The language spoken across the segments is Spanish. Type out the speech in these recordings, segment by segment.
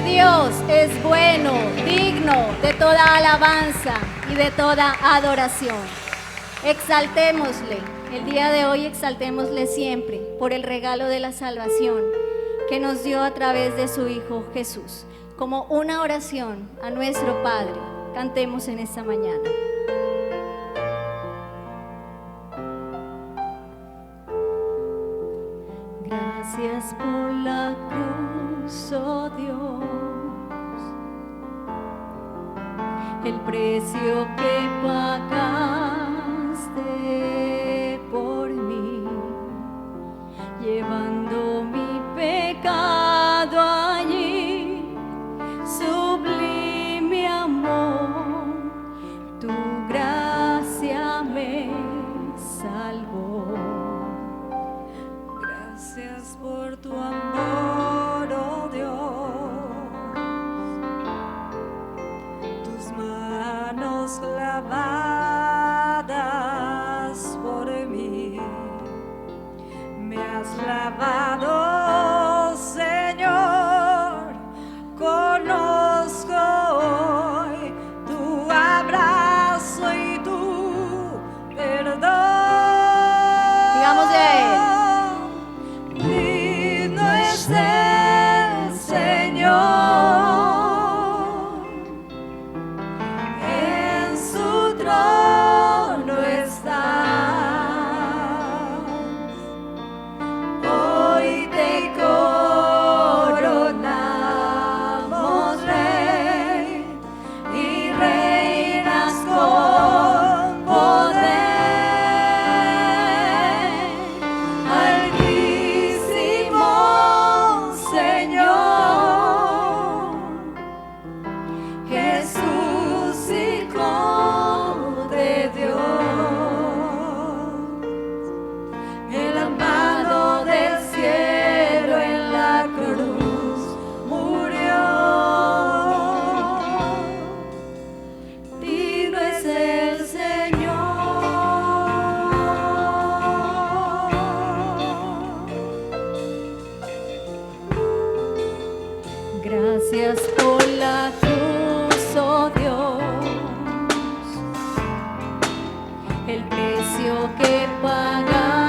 Dios es bueno, digno de toda alabanza y de toda adoración. Exaltémosle, el día de hoy exaltémosle siempre por el regalo de la salvación que nos dio a través de su Hijo Jesús. Como una oración a nuestro Padre, cantemos en esta mañana. Gracias por la cruz, oh Dios, el precio que pagaste por mí, llevando mi pecado allí, sublime amor, tu gracia me salvó. Gracias por tu amor, oh Dios, tus manos lavadas por mí, me has lavado, Señor, conozco hoy tu abrazo y tu perdón. Digamos de él. El Señor, en su trono estás, hoy te coronamos Rey y reinas con poder. Gracias por la cruz, oh Dios, el precio que pagaste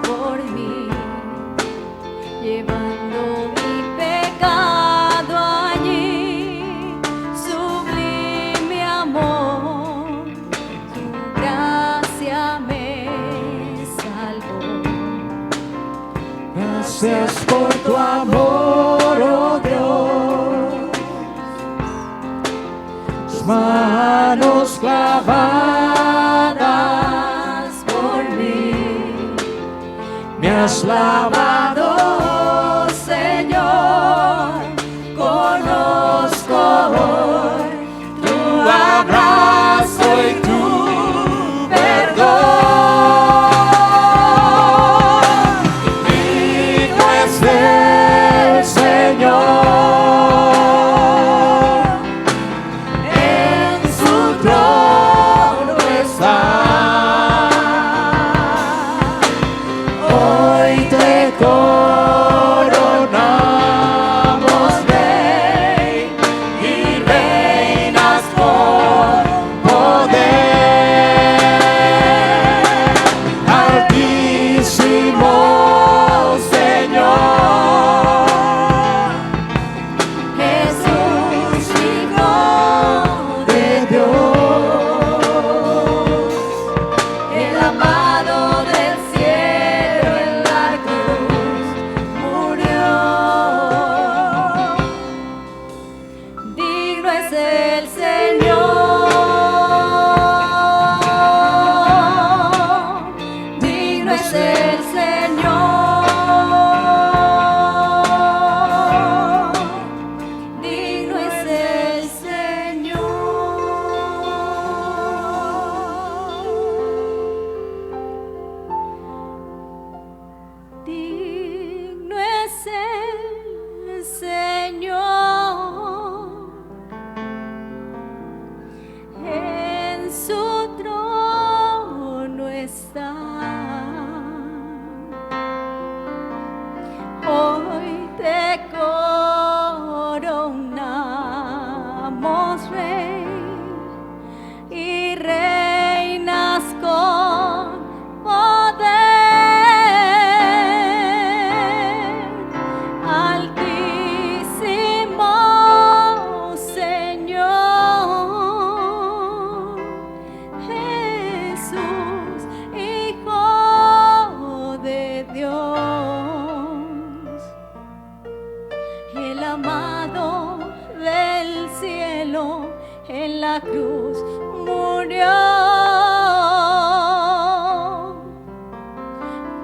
por mí, llevando mi pecado allí, sublime amor, tu gracia me salvó. Gracias por tu amor, oh Dios, tus manos clavadas por mí, me has lavado, Señor, conozco hoy tu abrazo y tu perdón. somos rey y reinas con poder. Altísimo Señor Jesús, Hijo de Dios, el amado del cielo en la cruz murió.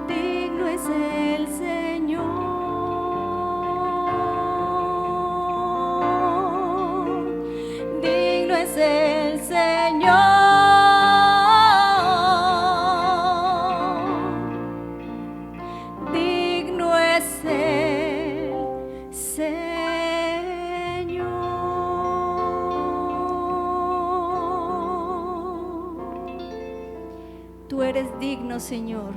Digno es el Señor, digno es el Señor, digno es el Señor. Tú eres digno, Señor,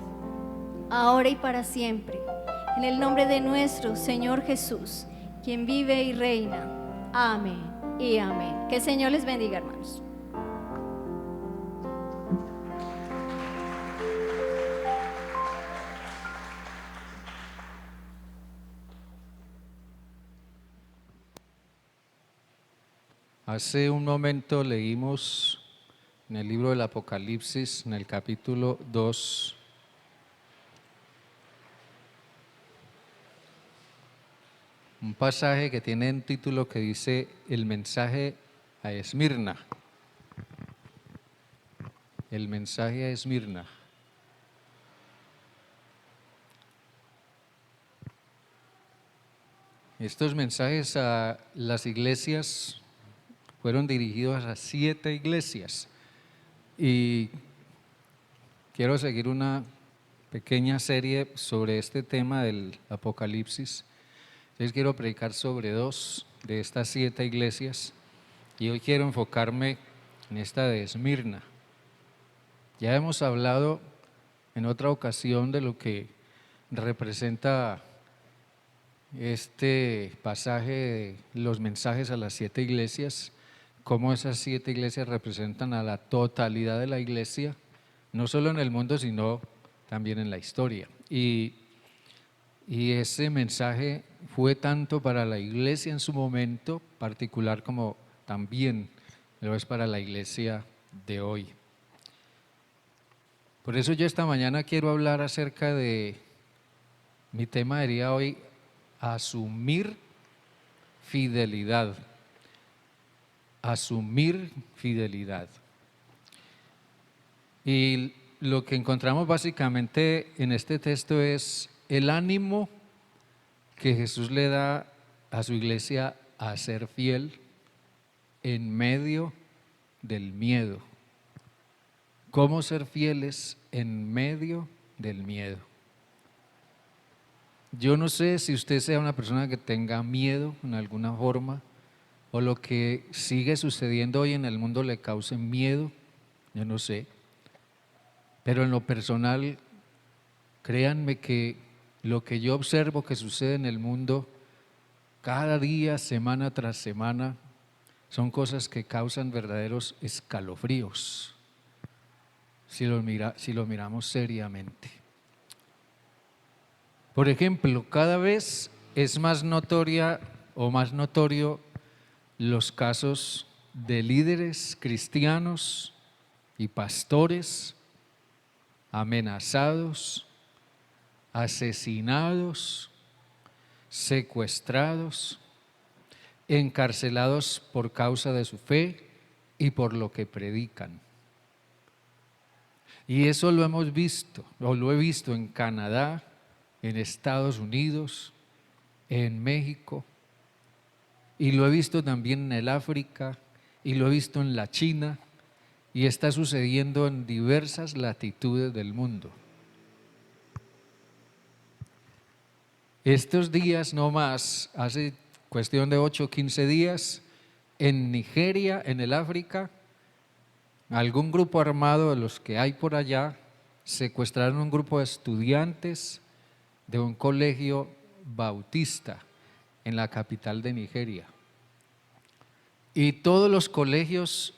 ahora y para siempre, en el nombre de nuestro Señor Jesús, quien vive y reina. Amén y amén. Que el Señor les bendiga, hermanos. Hace un momento leímos en el libro del Apocalipsis, en el capítulo 2, un pasaje que tiene un título que dice el mensaje a Esmirna. El mensaje a Esmirna. Estos mensajes a las iglesias fueron dirigidos a 7 iglesias y quiero seguir una pequeña serie sobre este tema del Apocalipsis. Entonces quiero predicar sobre 2 de estas 7 iglesias y hoy quiero enfocarme en esta de Esmirna. Ya hemos hablado en otra ocasión de lo que representa este pasaje de los mensajes a las 7 iglesias, cómo esas 7 iglesias representan a la totalidad de la iglesia, no solo en el mundo, sino también en la historia. Y ese mensaje fue tanto para la iglesia en su momento particular como también lo es para la iglesia de hoy. Por eso yo esta mañana quiero hablar acerca de, mi tema sería hoy, asumir fidelidad. Asumir fidelidad. Y lo que encontramos básicamente en este texto es el ánimo que Jesús le da a su iglesia a ser fiel en medio del miedo. ¿Cómo ser fieles en medio del miedo? Yo no sé si usted sea una persona que tenga miedo en alguna forma, o lo que sigue sucediendo hoy en el mundo le cause miedo, yo no sé. Pero en lo personal, créanme que lo que yo observo que sucede en el mundo cada día, semana tras semana, son cosas que causan verdaderos escalofríos, si lo miramos seriamente. Por ejemplo, cada vez es más notoria o más notorio los casos de líderes cristianos y pastores amenazados, asesinados, secuestrados, encarcelados por causa de su fe y por lo que predican. Y eso lo hemos visto, o lo he visto en Canadá, en Estados Unidos, en México, y lo he visto también en el África, y lo he visto en la China, y está sucediendo en diversas latitudes del mundo. Estos días no más, hace cuestión de 8 o 15 días, en Nigeria, en el África, algún grupo armado de los que hay por allá secuestraron un grupo de estudiantes de un colegio bautista en la capital de Nigeria. y todos los colegios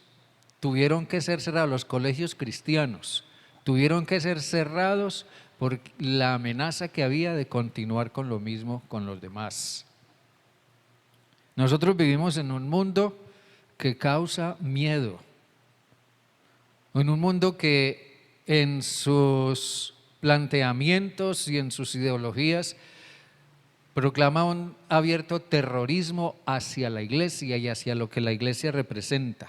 tuvieron que ser cerrados, los colegios cristianos tuvieron que ser cerrados por la amenaza que había de continuar con lo mismo con los demás. Nosotros vivimos en un mundo que causa miedo, en un mundo que en sus planteamientos y en sus ideologías proclama un abierto terrorismo hacia la iglesia y hacia lo que la iglesia representa.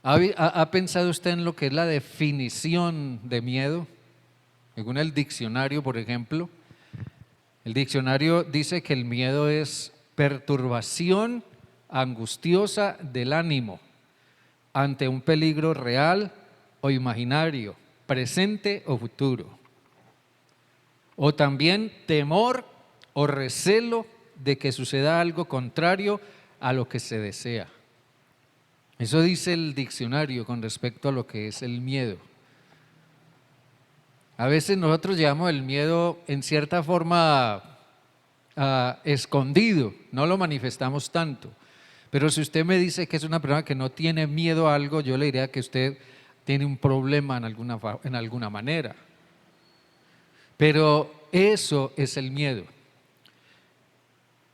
¿Ha pensado usted en lo que es la definición de miedo? Según el diccionario, por ejemplo, el diccionario dice que el miedo es perturbación angustiosa del ánimo ante un peligro real o imaginario, presente o futuro. O también temor o recelo de que suceda algo contrario a lo que se desea. Eso dice el diccionario con respecto a lo que es el miedo. A veces nosotros llevamos el miedo en cierta forma escondido, no lo manifestamos tanto. Pero si usted me dice que es una persona que no tiene miedo a algo, yo le diría que usted tiene un problema en alguna manera. Pero eso es el miedo.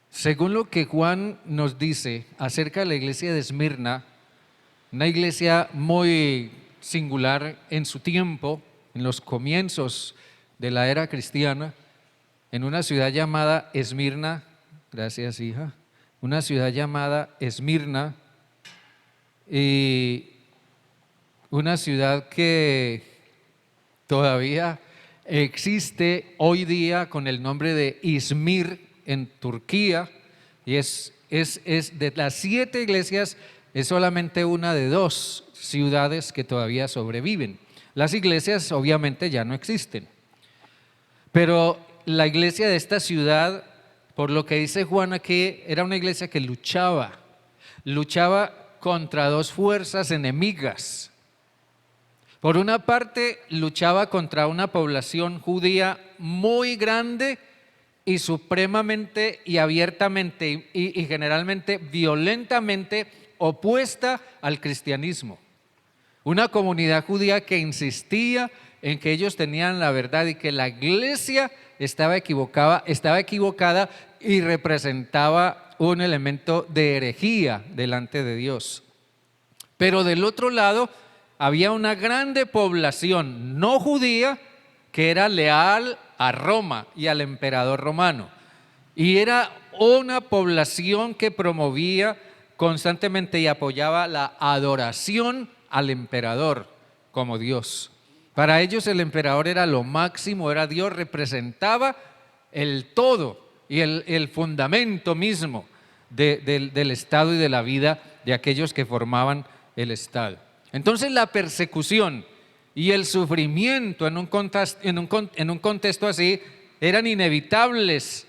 Según lo que Juan nos dice acerca de la iglesia de Esmirna, una iglesia muy singular en su tiempo, en los comienzos de la era cristiana, en una ciudad llamada Esmirna, gracias hija, una ciudad llamada Esmirna, y una ciudad que todavía existe hoy día con el nombre de Izmir en Turquía, y es de las 7 iglesias, es solamente una de 2 ciudades que todavía sobreviven. Las iglesias obviamente ya no existen, pero la iglesia de esta ciudad, por lo que dice Juan aquí, era una iglesia que luchaba contra 2 fuerzas enemigas. Por una parte, luchaba contra una población judía muy grande y supremamente y abiertamente y generalmente violentamente opuesta al cristianismo. Una comunidad judía que insistía en que ellos tenían la verdad y que la iglesia estaba equivocada y representaba un elemento de herejía delante de Dios. Pero del otro lado había una grande población no judía que era leal a Roma y al emperador romano. Y era una población que promovía constantemente y apoyaba la adoración al emperador como Dios. Para ellos el emperador era lo máximo, era Dios, representaba el todo y el fundamento mismo del Estado y de la vida de aquellos que formaban el Estado. Entonces la persecución y el sufrimiento en un contexto así eran inevitables.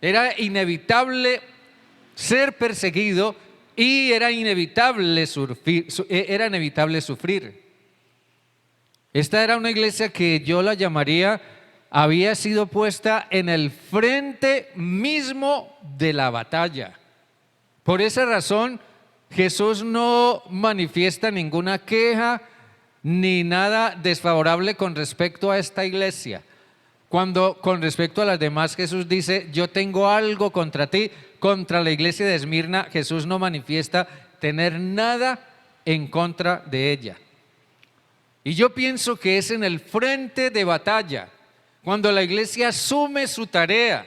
Era inevitable ser perseguido y era inevitable sufrir. Esta era una iglesia que yo la llamaría, había sido puesta en el frente mismo de la batalla. Por esa razón, Jesús no manifiesta ninguna queja ni nada desfavorable con respecto a esta iglesia. Cuando con respecto a las demás Jesús dice, yo tengo algo contra ti, contra la iglesia de Esmirna, Jesús no manifiesta tener nada en contra de ella. Y yo pienso que es en el frente de batalla, cuando la iglesia asume su tarea,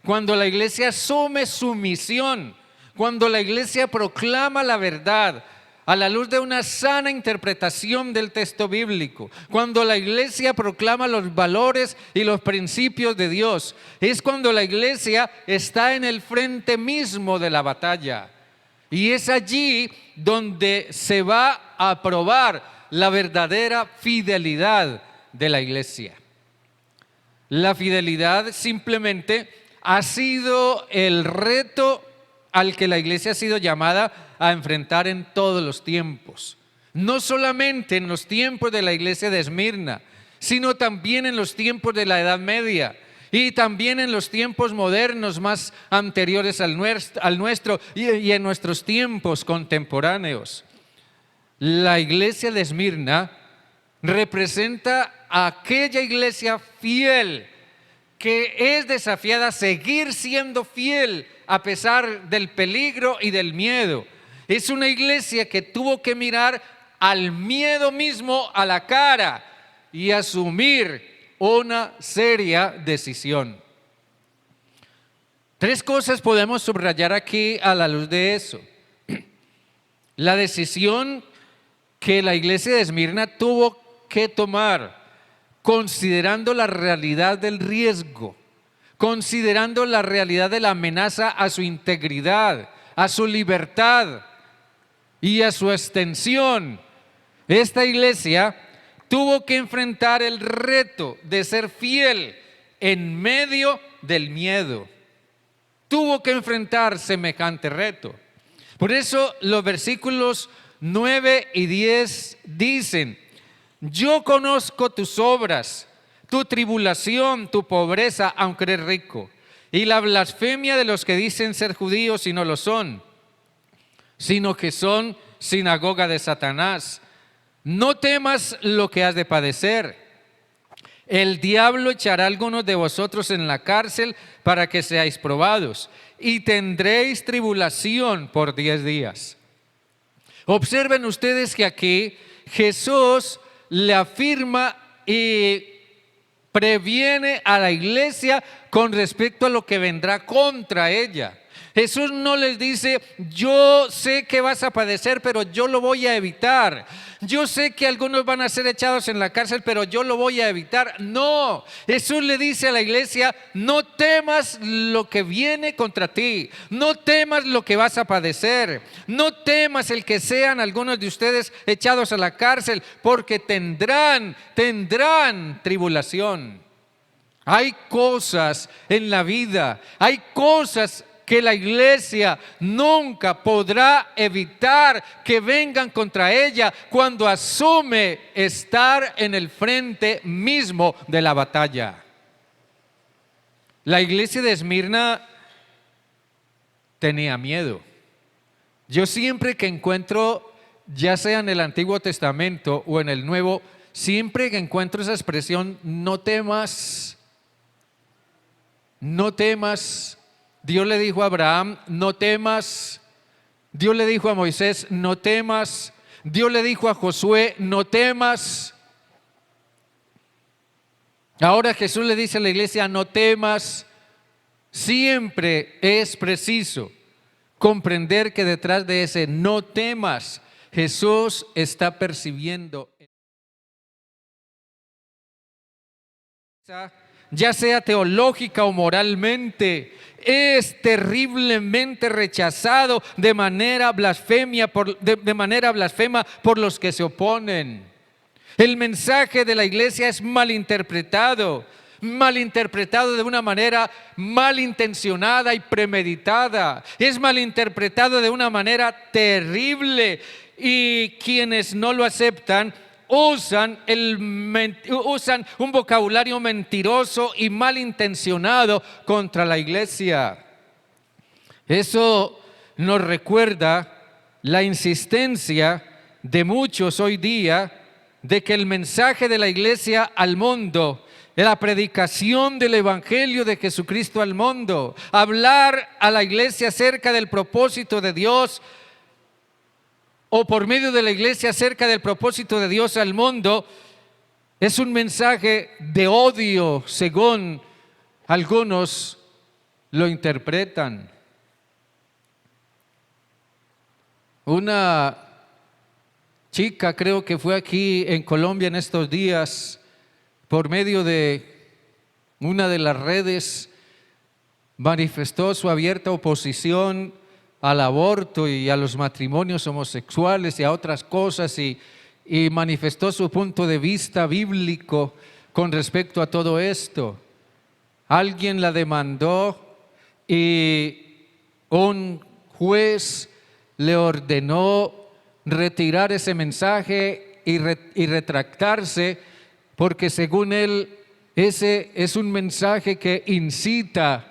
cuando la iglesia asume su misión, cuando la iglesia proclama la verdad a la luz de una sana interpretación del texto bíblico, cuando la iglesia proclama los valores y los principios de Dios, es cuando la iglesia está en el frente mismo de la batalla. Y es allí donde se va a probar la verdadera fidelidad de la iglesia. La fidelidad simplemente ha sido el reto al que la iglesia ha sido llamada a enfrentar en todos los tiempos. No solamente en los tiempos de la iglesia de Esmirna, sino también en los tiempos de la Edad Media, y también en los tiempos modernos más anteriores al nuestro y en nuestros tiempos contemporáneos. La iglesia de Esmirna representa a aquella iglesia fiel que es desafiada a seguir siendo fiel a pesar del peligro y del miedo. Es una iglesia que tuvo que mirar al miedo mismo a la cara y asumir una seria decisión. 3 cosas podemos subrayar aquí a la luz de eso. La decisión que la iglesia de Esmirna tuvo que tomar, considerando la realidad del riesgo, considerando la realidad de la amenaza a su integridad, a su libertad y a su extensión. Esta iglesia tuvo que enfrentar el reto de ser fiel en medio del miedo. Tuvo que enfrentar semejante reto. Por eso los versículos 9 y 10 dicen: yo conozco tus obras, tu tribulación, tu pobreza, aunque eres rico, y la blasfemia de los que dicen ser judíos y no lo son, sino que son sinagoga de Satanás. No temas lo que has de padecer. El diablo echará a algunos de vosotros en la cárcel para que seáis probados, y tendréis tribulación por 10 días. Observen ustedes que aquí Jesús le afirma y previene a la iglesia con respecto a lo que vendrá contra ella. Jesús no les dice: yo sé que vas a padecer, pero yo lo voy a evitar. Yo sé que algunos van a ser echados en la cárcel, pero yo lo voy a evitar. No, Jesús le dice a la iglesia: no temas lo que viene contra ti, no temas lo que vas a padecer, no temas el que sean algunos de ustedes echados a la cárcel, porque tendrán tribulación. Hay cosas en la vida, hay cosas que la iglesia nunca podrá evitar que vengan contra ella cuando asume estar en el frente mismo de la batalla. La iglesia de Esmirna tenía miedo. Yo siempre que encuentro, ya sea en el Antiguo Testamento o en el Nuevo, siempre que encuentro esa expresión: no temas, no temas. Dios le dijo a Abraham: no temas. Dios le dijo a Moisés: no temas. Dios le dijo a Josué: no temas. Ahora Jesús le dice a la iglesia: no temas. Siempre es preciso comprender que detrás de ese no temas, Jesús está percibiendo, ya sea teológica o moralmente, es terriblemente rechazado de manera blasfema por los que se oponen. El mensaje de la iglesia es malinterpretado de una manera malintencionada y premeditada. Es malinterpretado de una manera terrible, y quienes no lo aceptan usan un vocabulario mentiroso y malintencionado contra la iglesia. Eso nos recuerda la insistencia de muchos hoy día de que el mensaje de la iglesia al mundo, la predicación del evangelio de Jesucristo al mundo, hablar a la iglesia acerca del propósito de Dios, o por medio de la iglesia acerca del propósito de Dios al mundo, es un mensaje de odio, según algunos lo interpretan. Una chica, creo que fue aquí en Colombia en estos días, por medio de una de las redes, manifestó su abierta oposición al aborto y a los matrimonios homosexuales y a otras cosas, y manifestó su punto de vista bíblico con respecto a todo esto. Alguien la demandó y un juez le ordenó retirar ese mensaje y retractarse, porque según él ese es un mensaje que incita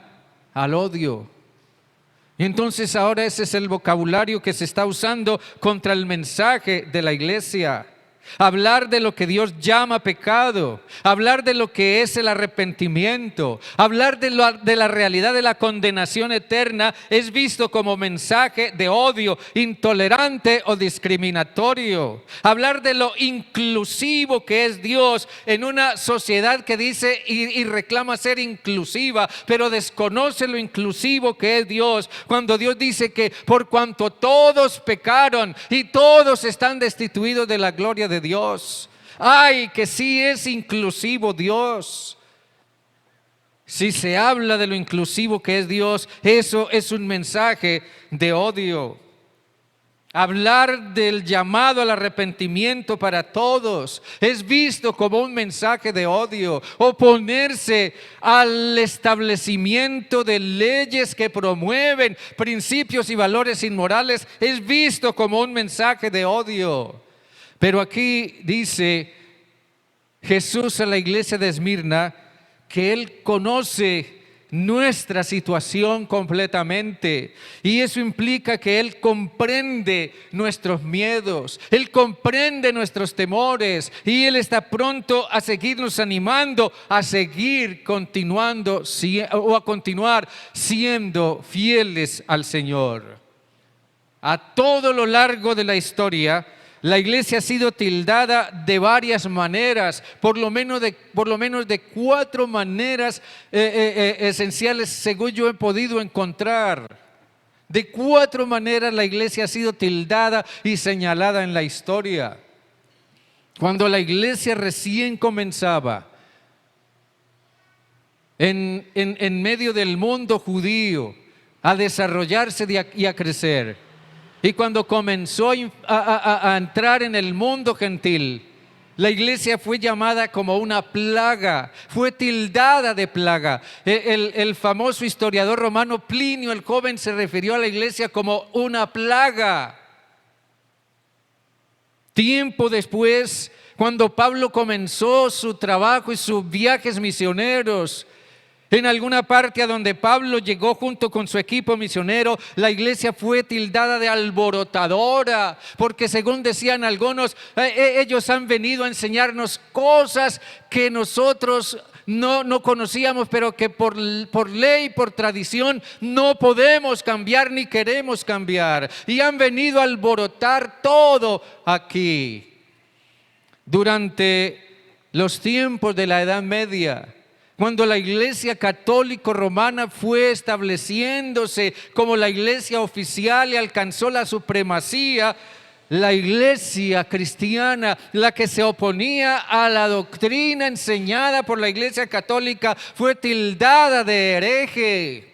al odio. Y entonces ahora ese es el vocabulario que se está usando contra el mensaje de la iglesia. Hablar de lo que Dios llama pecado, hablar de lo que es el arrepentimiento, hablar de la realidad de la condenación eterna es visto como mensaje de odio, intolerante o discriminatorio. Hablar de lo inclusivo que es Dios en una sociedad que dice y reclama ser inclusiva, pero desconoce lo inclusivo que es Dios, cuando Dios dice que por cuanto todos pecaron y todos están destituidos de la gloria de Dios. Ay, que sí es inclusivo Dios. Si se habla de lo inclusivo que es Dios, eso es un mensaje de odio. Hablar del llamado al arrepentimiento para todos es visto como un mensaje de odio. Oponerse al establecimiento de leyes que promueven principios y valores inmorales es visto como un mensaje de odio. Pero aquí dice Jesús a la iglesia de Esmirna que Él conoce nuestra situación completamente, y eso implica que Él comprende nuestros miedos, Él comprende nuestros temores, y Él está pronto a seguirnos animando a seguir continuando o a continuar siendo fieles al Señor. A todo lo largo de la historia, la iglesia ha sido tildada de varias maneras, por lo menos de 4 maneras esenciales, según yo he podido encontrar. De 4 maneras la iglesia ha sido tildada y señalada en la historia. Cuando la iglesia recién comenzaba, en medio del mundo judío, a desarrollarse y a crecer, y cuando comenzó a entrar en el mundo gentil, la iglesia fue llamada como una plaga, fue tildada de plaga. El famoso historiador romano Plinio el Joven se refirió a la iglesia como una plaga. Tiempo después, cuando Pablo comenzó su trabajo y sus viajes misioneros, en alguna parte a donde Pablo llegó junto con su equipo misionero, la iglesia fue tildada de alborotadora, porque según decían algunos, ellos han venido a enseñarnos cosas que nosotros no conocíamos, pero que por ley, por tradición, no podemos cambiar ni queremos cambiar. Y han venido a alborotar todo aquí. Durante los tiempos de la Edad Media, cuando la iglesia católico romana fue estableciéndose como la iglesia oficial y alcanzó la supremacía, la iglesia cristiana, la que se oponía a la doctrina enseñada por la iglesia católica, fue tildada de hereje.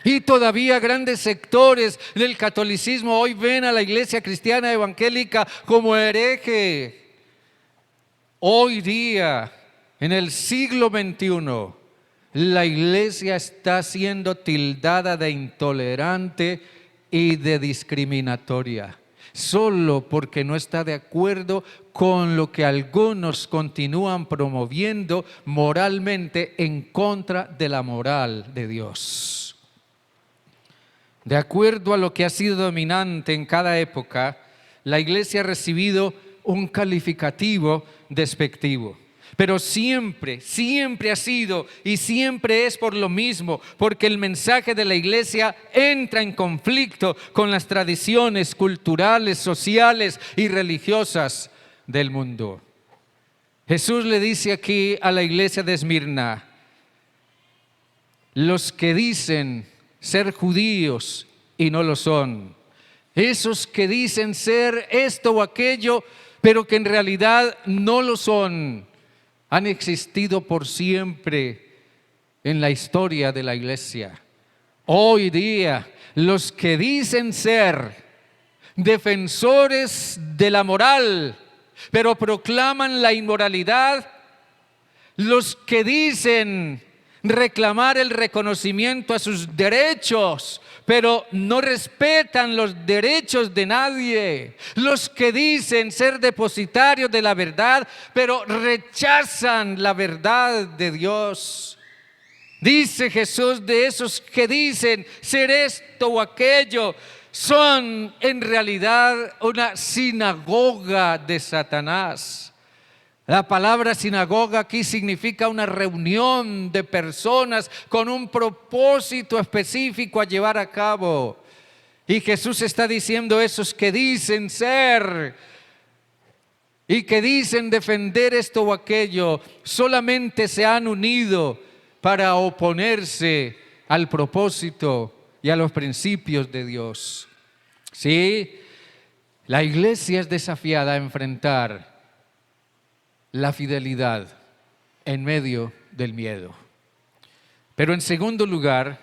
Y todavía grandes sectores del catolicismo hoy ven a la iglesia cristiana evangélica como hereje. Hoy día, en el siglo XXI, la iglesia está siendo tildada de intolerante y de discriminatoria, solo porque no está de acuerdo con lo que algunos continúan promoviendo moralmente en contra de la moral de Dios. De acuerdo a lo que ha sido dominante en cada época, la iglesia ha recibido un calificativo despectivo. Pero siempre ha sido y siempre es por lo mismo, porque el mensaje de la iglesia entra en conflicto con las tradiciones culturales, sociales y religiosas del mundo. Jesús le dice aquí a la iglesia de Esmirna: los que dicen ser judíos y no lo son, esos que dicen ser esto o aquello, pero que en realidad no lo son, han existido por siempre en la historia de la iglesia. Hoy día, los que dicen ser defensores de la moral, pero proclaman la inmoralidad, los que dicen reclamar el reconocimiento a sus derechos, pero no respetan los derechos de nadie. Los que dicen ser depositarios de la verdad, pero rechazan la verdad de Dios. Dice Jesús de esos que dicen ser esto o aquello, son en realidad una sinagoga de Satanás. La palabra sinagoga aquí significa una reunión de personas con un propósito específico a llevar a cabo. Y Jesús está diciendo esos que dicen ser y que dicen defender esto o aquello, solamente se han unido para oponerse al propósito y a los principios de Dios. Sí, la iglesia es desafiada a enfrentar la fidelidad en medio del miedo. Pero en segundo lugar,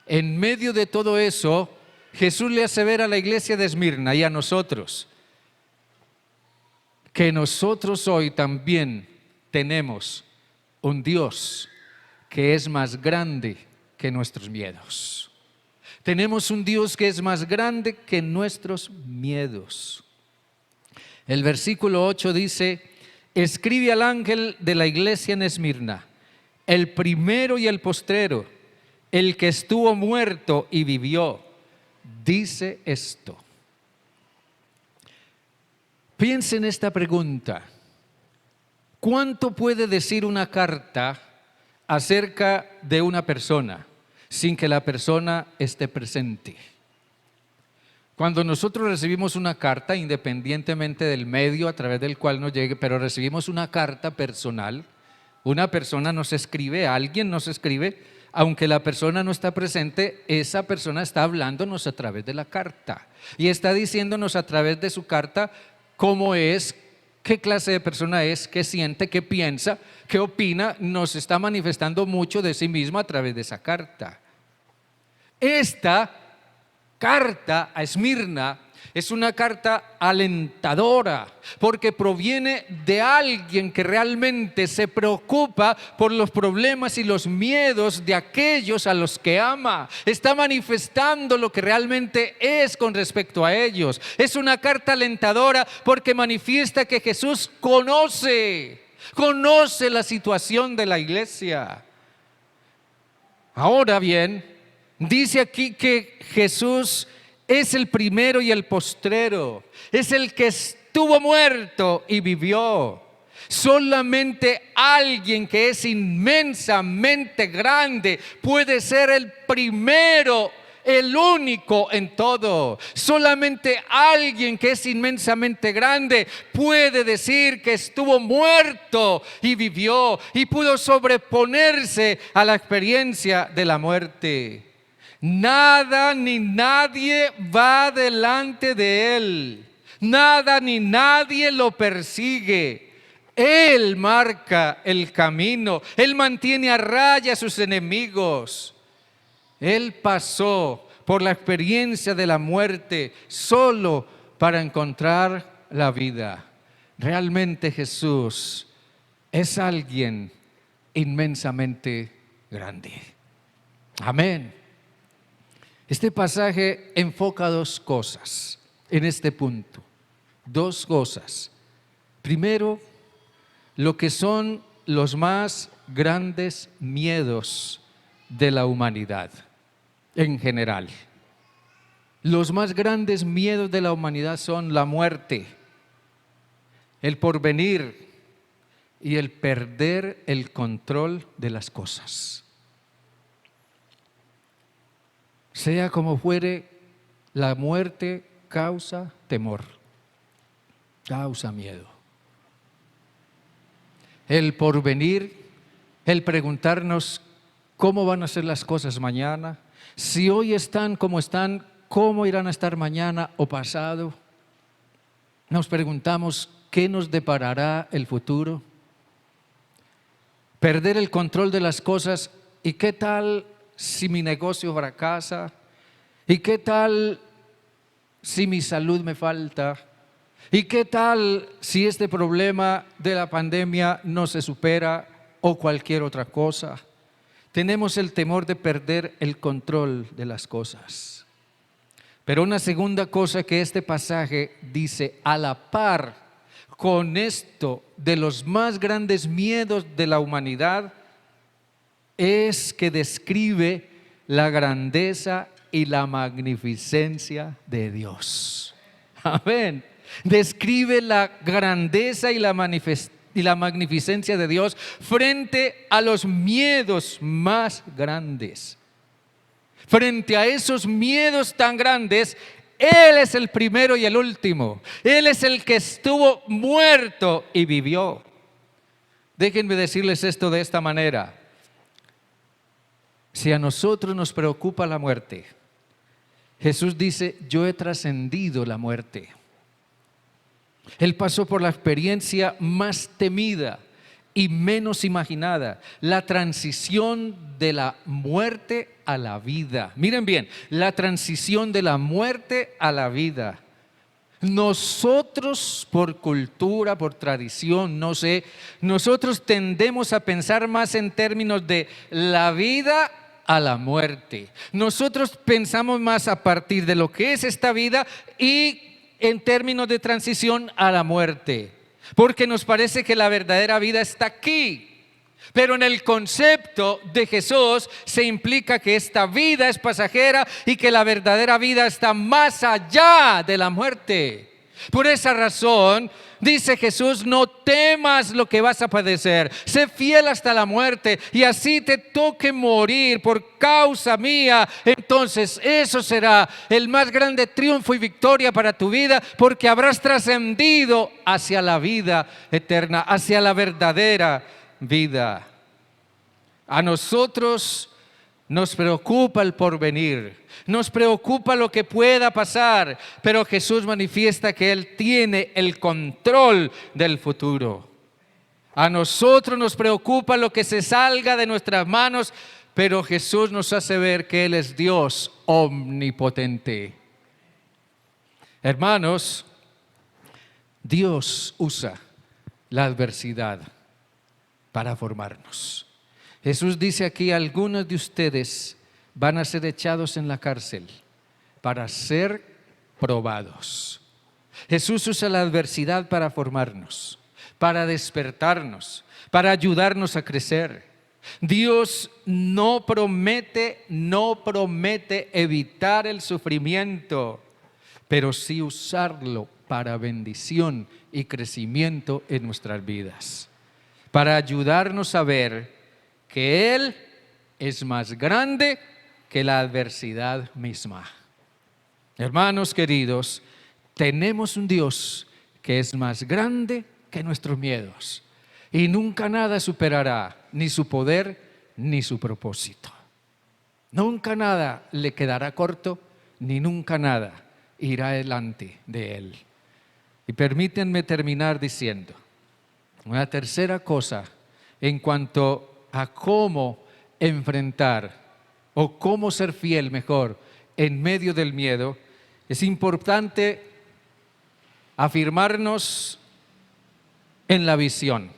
en medio de todo eso, Jesús le asevera a la iglesia de Esmirna y a nosotros que nosotros hoy también tenemos un Dios que es más grande que nuestros miedos. Tenemos un Dios que es más grande que nuestros miedos. El versículo 8 dice: escribe al ángel de la iglesia en Esmirna, el primero y el postrero, el que estuvo muerto y vivió, dice esto. Piensa en esta pregunta: ¿cuánto puede decir una carta acerca de una persona sin que la persona esté presente? Cuando nosotros recibimos una carta, independientemente del medio a través del cual nos llegue, pero recibimos una carta personal, una persona nos escribe, alguien nos escribe, aunque la persona no está presente, esa persona está hablándonos a través de la carta y está diciéndonos a través de su carta cómo es, qué clase de persona es, qué siente, qué piensa, qué opina, nos está manifestando mucho de sí mismo a través de esa carta. Esta carta a Esmirna es una carta alentadora porque proviene de alguien que realmente se preocupa por los problemas y los miedos de aquellos a los que ama. Está manifestando lo que realmente es con respecto a ellos. Es una carta alentadora porque manifiesta que Jesús conoce la situación de la iglesia. Ahora bien, dice aquí que Jesús es el primero y el postrero, es el que estuvo muerto y vivió. Solamente alguien que es inmensamente grande puede ser el primero, el único en todo. Solamente alguien que es inmensamente grande puede decir que estuvo muerto y vivió y pudo sobreponerse a la experiencia de la muerte. Nada ni nadie va delante de él. Nada ni nadie lo persigue. Él marca el camino. Él mantiene a raya a sus enemigos. Él pasó por la experiencia de la muerte solo para encontrar la vida. Realmente Jesús es alguien inmensamente grande. Amén. Este pasaje enfoca dos cosas en este punto. Dos cosas. Primero, lo que son los más grandes miedos de la humanidad en general. Los más grandes miedos de la humanidad son la muerte, el porvenir y el perder el control de las cosas. Sea como fuere, la muerte causa temor, causa miedo. El porvenir, el preguntarnos cómo van a ser las cosas mañana, si hoy están como están, cómo irán a estar mañana o pasado. Nos preguntamos qué nos deparará el futuro. Perder el control de las cosas, ¿y qué tal si mi negocio fracasa? ¿Y qué tal si mi salud me falta? ¿Y qué tal si este problema de la pandemia no se supera o cualquier otra cosa? tenemos el temor de perder el control de las cosas. Pero una segunda cosa que este pasaje dice, a la par con esto de los más grandes miedos de la humanidad, es que describe la grandeza y la magnificencia de Dios. Amén. Describe la grandeza y la magnificencia de Dios frente a los miedos más grandes. Frente a esos miedos tan grandes, Él es el primero y el último. Él es el que estuvo muerto y vivió. Déjenme decirles esto de esta manera. Si a nosotros nos preocupa la muerte, Jesús dice, yo he trascendido la muerte. Él pasó por la experiencia más temida y menos imaginada, la transición de la muerte a la vida. Miren bien, la transición de la muerte a la vida. Nosotros por cultura, por tradición, no sé, nosotros tendemos a pensar más en términos de la vida a la muerte. Nosotros pensamos más a partir de lo que es esta vida y en términos de transición a la muerte, porque nos parece que la verdadera vida está aquí. Pero en el concepto de Jesús se implica que esta vida es pasajera y que la verdadera vida está más allá de la muerte. Por esa razón, dice Jesús, no temas lo que vas a padecer, sé fiel hasta la muerte y así te toque morir por causa mía. Entonces eso será el más grande triunfo y victoria para tu vida, porque habrás trascendido hacia la vida eterna, hacia la verdadera vida. A nosotros nos preocupa el porvenir, nos preocupa lo que pueda pasar, pero Jesús manifiesta que Él tiene el control del futuro. A nosotros nos preocupa lo que se salga de nuestras manos, pero Jesús nos hace ver que Él es Dios omnipotente. Hermanos, Dios usa la adversidad para formarnos. Jesús dice aquí, algunos de ustedes van a ser echados en la cárcel para ser probados. Jesús usa la adversidad para formarnos, para despertarnos, para ayudarnos a crecer. Dios no promete evitar el sufrimiento, pero sí usarlo para bendición y crecimiento en nuestras vidas, para ayudarnos a ver que Él es más grande que la adversidad misma. Hermanos queridos, tenemos un Dios que es más grande que nuestros miedos y nunca nada superará ni su poder ni su propósito. Nunca nada le quedará corto ni nunca nada irá delante de Él. Y permítanme terminar diciendo una tercera cosa en cuanto a cómo enfrentar o cómo ser fiel mejor en medio del miedo. Es importante afirmarnos en la visión,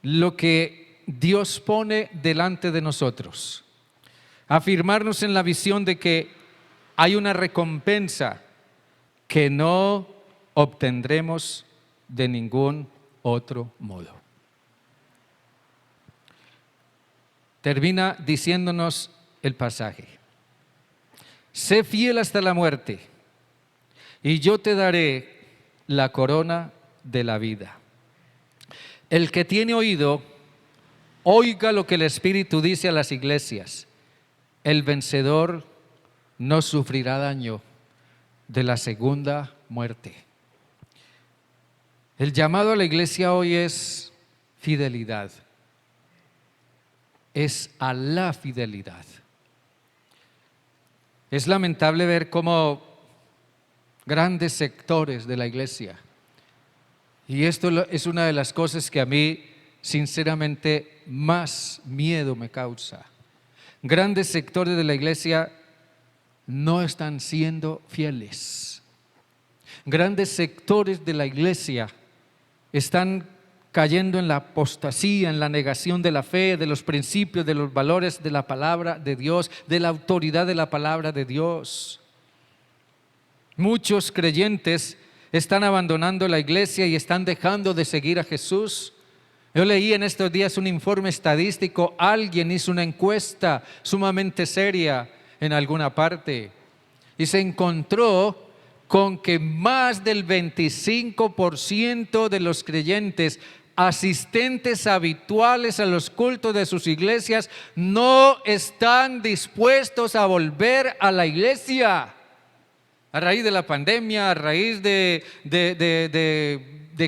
lo que Dios pone delante de nosotros, afirmarnos en la visión de que hay una recompensa que no obtendremos de ningún otro modo. Termina diciéndonos el pasaje: sé fiel hasta la muerte y yo te daré la corona de la vida. El que tiene oído, oiga lo que el Espíritu dice a las iglesias. El vencedor no sufrirá daño de la segunda muerte. El llamado a la iglesia hoy es fidelidad. Es a la fidelidad. Es lamentable ver cómo grandes sectores de la iglesia, y esto es una de las cosas que a mí sinceramente más miedo me causa, grandes sectores de la iglesia no están siendo fieles. Grandes sectores de la iglesia están cayendo en la apostasía, en la negación de la fe, de los principios, de los valores de la palabra de Dios, de la autoridad de la palabra de Dios. Muchos creyentes están abandonando la iglesia y están dejando de seguir a Jesús. Yo leí en estos días un informe estadístico, alguien hizo una encuesta sumamente seria en alguna parte y se encontró con que más del 25% de los creyentes asistentes habituales a los cultos de sus iglesias no están dispuestos a volver a la iglesia. A raíz de la pandemia, a raíz de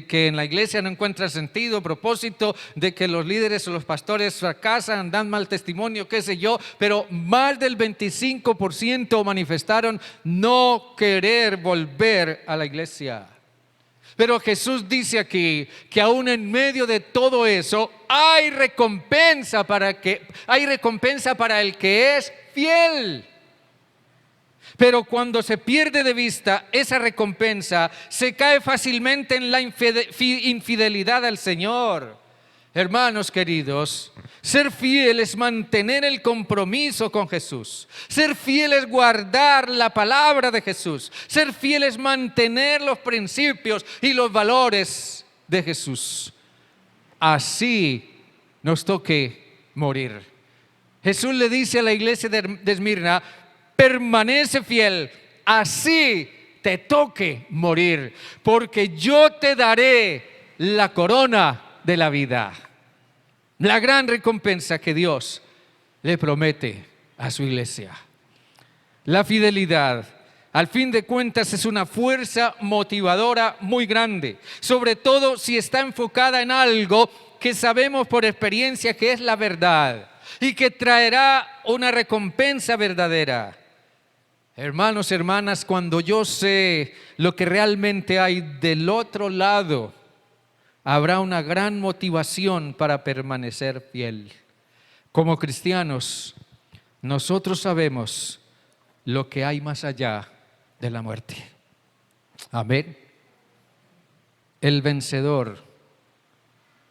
que en la iglesia no encuentra sentido, propósito, de que los líderes o los pastores fracasan, dan mal testimonio, qué sé yo, pero más del 25% manifestaron no querer volver a la iglesia. Pero Jesús dice aquí que aún en medio de todo eso hay recompensa para el que es fiel. Pero cuando se pierde de vista esa recompensa, se cae fácilmente en la infidelidad al Señor. Hermanos queridos, ser fiel es mantener el compromiso con Jesús. Ser fiel es guardar la palabra de Jesús. Ser fiel es mantener los principios y los valores de Jesús. Así nos toque morir. Jesús le dice a la iglesia de Esmirna: permanece fiel, así te toque morir, porque yo te daré la corona de la vida. La gran recompensa que Dios le promete a su iglesia. La fidelidad, al fin de cuentas, es una fuerza motivadora muy grande, sobre todo si está enfocada en algo que sabemos por experiencia que es la verdad y que traerá una recompensa verdadera. Hermanos, hermanas, cuando yo sé lo que realmente hay del otro lado, habrá una gran motivación para permanecer fiel. Como cristianos, nosotros sabemos lo que hay más allá de la muerte. Amén. El vencedor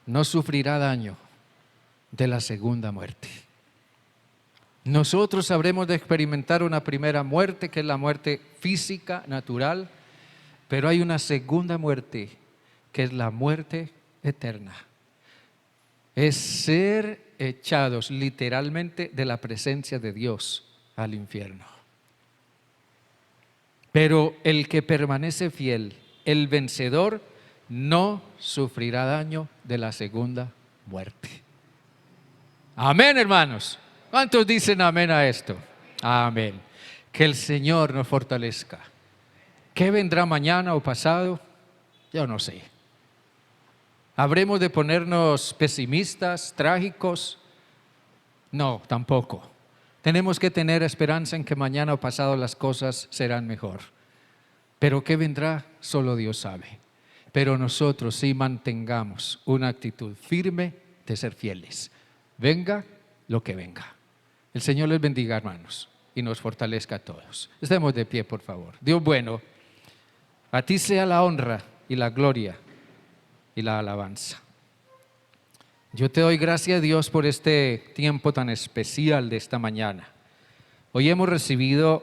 no sufrirá daño de la segunda muerte. Nosotros habremos de experimentar una primera muerte, que es la muerte física, natural, pero hay una segunda muerte, que es la muerte eterna. Es ser echados literalmente de la presencia de Dios al infierno. Pero el que permanece fiel, el vencedor, no sufrirá daño de la segunda muerte. Amén, hermanos. ¿Cuántos dicen amén a esto? Amén. Que el Señor nos fortalezca. ¿Qué vendrá mañana o pasado? Yo no sé. ¿Habremos de ponernos pesimistas, trágicos? No, tampoco. Tenemos que tener esperanza en que mañana o pasado las cosas serán mejor. Pero ¿qué vendrá? Solo Dios sabe. Pero nosotros sí mantengamos una actitud firme de ser fieles. Venga lo que venga. El Señor les bendiga, hermanos, y nos fortalezca a todos. Estemos de pie, por favor. Dios bueno, a ti sea la honra y la gloria y la alabanza. Yo te doy gracias, Dios, por este tiempo tan especial de esta mañana. Hoy hemos recibido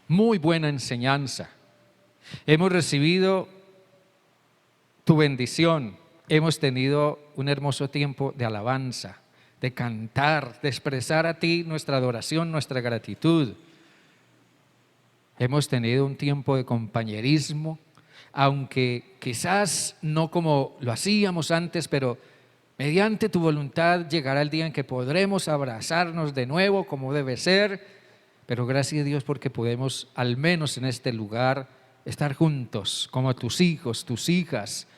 muy buena enseñanza. Hemos recibido tu bendición. Hemos tenido un hermoso tiempo de alabanza, de cantar, de expresar a ti nuestra adoración, nuestra gratitud. Hemos tenido un tiempo de compañerismo, aunque quizás no como lo hacíamos antes, pero mediante tu voluntad llegará el día en que podremos abrazarnos de nuevo como debe ser. Pero gracias a Dios porque podemos, al menos en este lugar, estar juntos como tus hijos, tus hijas.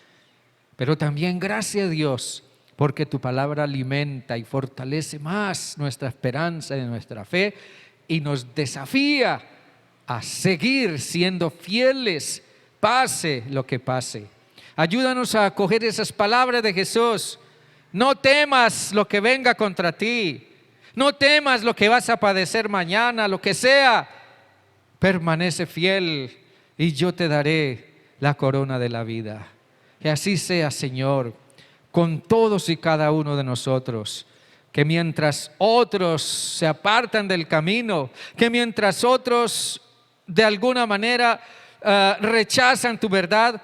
Pero también gracias a Dios porque tu palabra alimenta y fortalece más nuestra esperanza y nuestra fe y nos desafía a seguir siendo fieles, pase lo que pase. Ayúdanos a acoger esas palabras de Jesús. No temas lo que venga contra ti. No temas lo que vas a padecer mañana, lo que sea. Permanece fiel y yo te daré la corona de la vida. Que así sea, Señor, con todos y cada uno de nosotros. Que mientras otros se apartan del camino, que mientras otros de alguna manera rechazan tu verdad,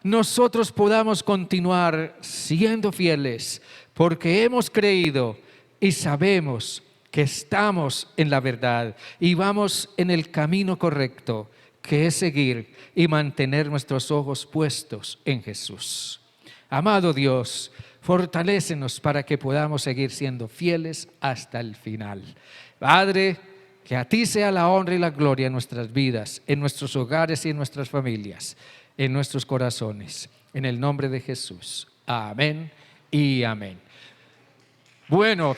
nosotros podamos continuar siendo fieles, porque hemos creído y sabemos que estamos en la verdad y vamos en el camino correcto, que es seguir y mantener nuestros ojos puestos en Jesús. Amado Dios, fortalécenos para que podamos seguir siendo fieles hasta el final. Padre, que a ti sea la honra y la gloria en nuestras vidas, en nuestros hogares y en nuestras familias, en nuestros corazones. En el nombre de Jesús. Amén y amén. Bueno.